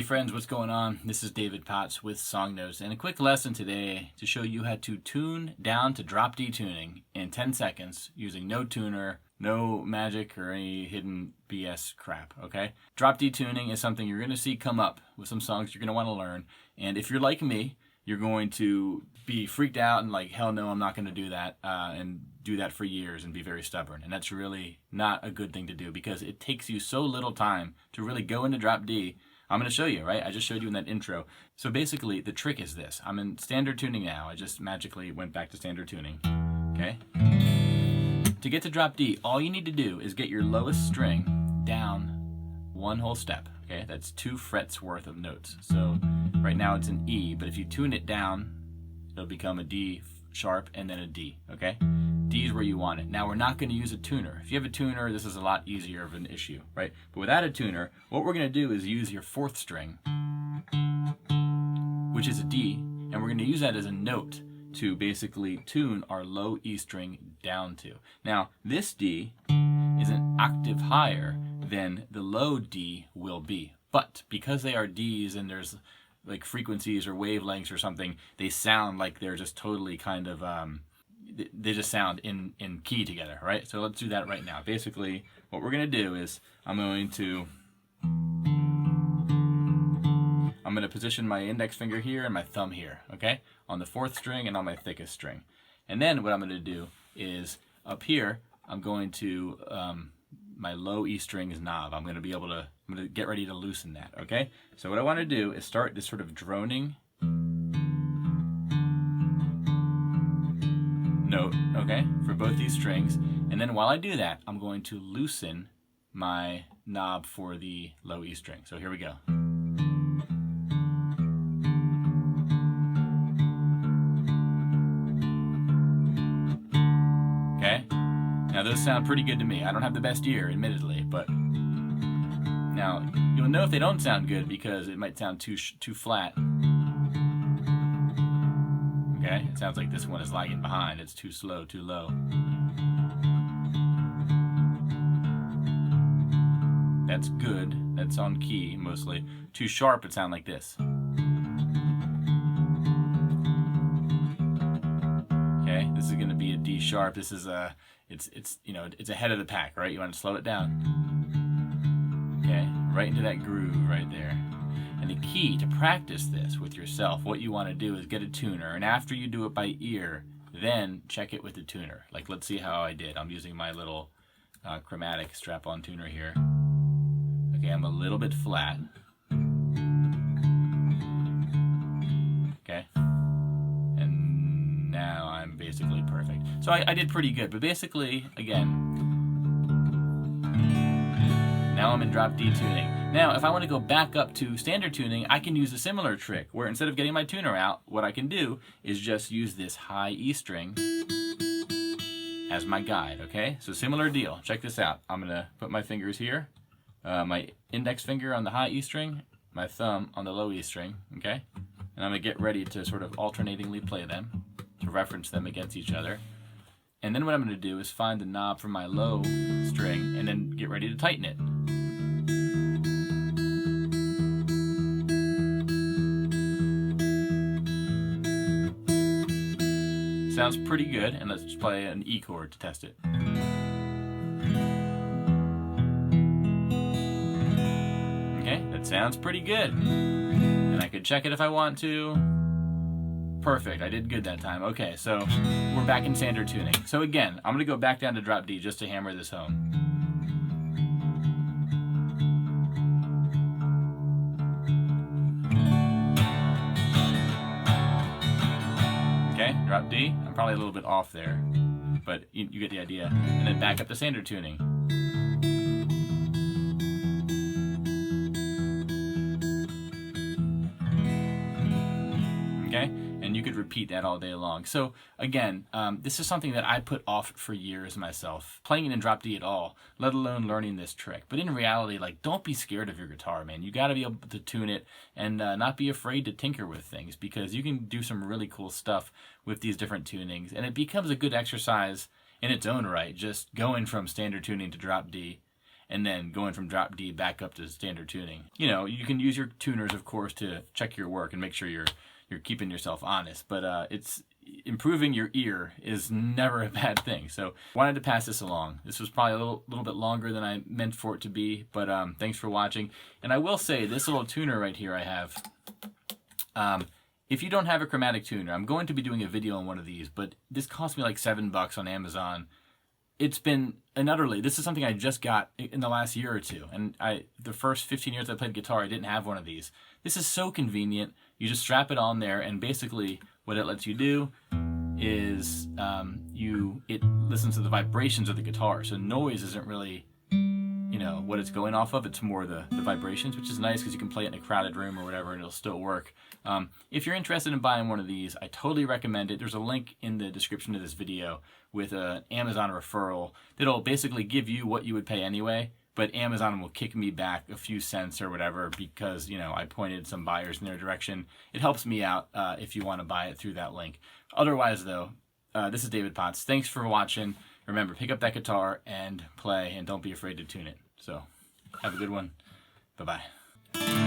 friends, what's going on? This is David Potts with Song Notes, and a quick lesson today to show you how to tune down to drop D tuning in 10 seconds using no tuner, no magic, or any hidden BS crap, okay? Drop D tuning is something you're going to see come up with some songs you're going to want to learn, and if you're like me, you're going to be freaked out and like, hell no, I'm not going to do that, and do that for years and be very stubborn. And that's really not a good thing to do because it takes you so little time to really go into drop D. I'm going to show you, right? I just showed you in that intro. So basically, the trick is this. I'm in standard tuning now. I just magically went back to standard tuning, okay? To get to drop D, all you need to do is get your lowest string down one whole step, okay? That's 2 frets worth of notes. So right now it's an E, but if you tune it down, it'll become a D sharp and then a D, okay? D is where you want it. Now we're not going to use a tuner. If you have a tuner, this is a lot easier of an issue, right? But without a tuner, what we're going to do is use your 4th string, which is a D, and we're going to use that as a note to basically tune our low E string down to. Now, this D is an octave higher than the low D will be. But because they are Ds and there's like frequencies or wavelengths or something, they sound like they're just totally kind of, they just sound in key together, right? So let's do that right now. Basically, what we're going to do is I'm going to position my index finger here and my thumb here, okay? On the 4th string and on my thickest string. And then what I'm going to do is up here, I'm going to, my low E string is knob. I'm going to get ready to loosen that, okay? So what I want to do is start this sort of droning note, okay, for both these strings. And then while I do that, I'm going to loosen my knob for the low E string. So here we go. Okay? Now those sound pretty good to me. I don't have the best ear, admittedly, but now you'll know if they don't sound good because it might sound too flat. Okay, it sounds like this one is lagging behind. It's too slow, too low. That's good. That's on key mostly. Too sharp, it sounds like this. Okay, this is going to be a D sharp. This is a, it's ahead of the pack, right? You want to slow it down. Okay, right into that groove right there. And the key to practice this with yourself, what you want to do is get a tuner, and after you do it by ear, then check it with the tuner. Like, let's see how I did. I'm using my little chromatic strap-on tuner here. Okay, I'm a little bit flat. Okay. And now I'm basically perfect. So I did pretty good, but basically, again, now I'm in drop D tuning. Now, if I want to go back up to standard tuning, I can use a similar trick, where instead of getting my tuner out, what I can do is just use this high E string as my guide, okay? So similar deal. Check this out. I'm going to put my fingers here, my index finger on the high E string, my thumb on the low E string, okay? And I'm going to get ready to sort of alternatingly play them, to reference them against each other. And then what I'm going to do is find the knob for my low string and then get ready to tighten it. Sounds pretty good, and let's just play an E chord to test it. Okay, that sounds pretty good. And I could check it if I want to. Perfect, I did good that time. Okay, so we're back in standard tuning. So again, I'm gonna go back down to drop D just to hammer this home. Okay, drop D. I'm probably a little bit off there, but you get the idea. And then back up to standard tuning. Okay, and you could repeat that all day long. So again, this is something that I put off for years myself, playing it in drop D at all, let alone learning this trick. But in reality, like, don't be scared of your guitar, man. You got to be able to tune it and not be afraid to tinker with things, because you can do some really cool stuff with these different tunings, and it becomes a good exercise in its own right, just going from standard tuning to drop D. and then going from drop D back up to standard tuning. You know, you can use your tuners, of course, to check your work and make sure you're keeping yourself honest, but it's improving your ear is never a bad thing. So wanted to pass this along. This was probably a little bit longer than I meant for it to be, but thanks for watching. And I will say, this little tuner right here I have, if you don't have a chromatic tuner, I'm going to be doing a video on one of these, but this cost me like $7 on Amazon. It's been this is something I just got in the last year or two, and the first 15 years I played guitar, I didn't have one of these. This is so convenient. You just strap it on there, and basically what it lets you do is it listens to the vibrations of the guitar. So noise isn't really, you know, what it's going off of. It's more the vibrations, which is nice because you can play it in a crowded room or whatever and it'll still work. If you're interested in buying one of these, I totally recommend it. There's a link in the description of this video with an Amazon referral that'll basically give you what you would pay anyway, but Amazon will kick me back a few cents or whatever because, you know, I pointed some buyers in their direction. It helps me out if you want to buy it through that link. Otherwise, though, this is David Potts. Thanks for watching. Remember, pick up that guitar and play, and don't be afraid to tune it. So, have a good one. Bye-bye.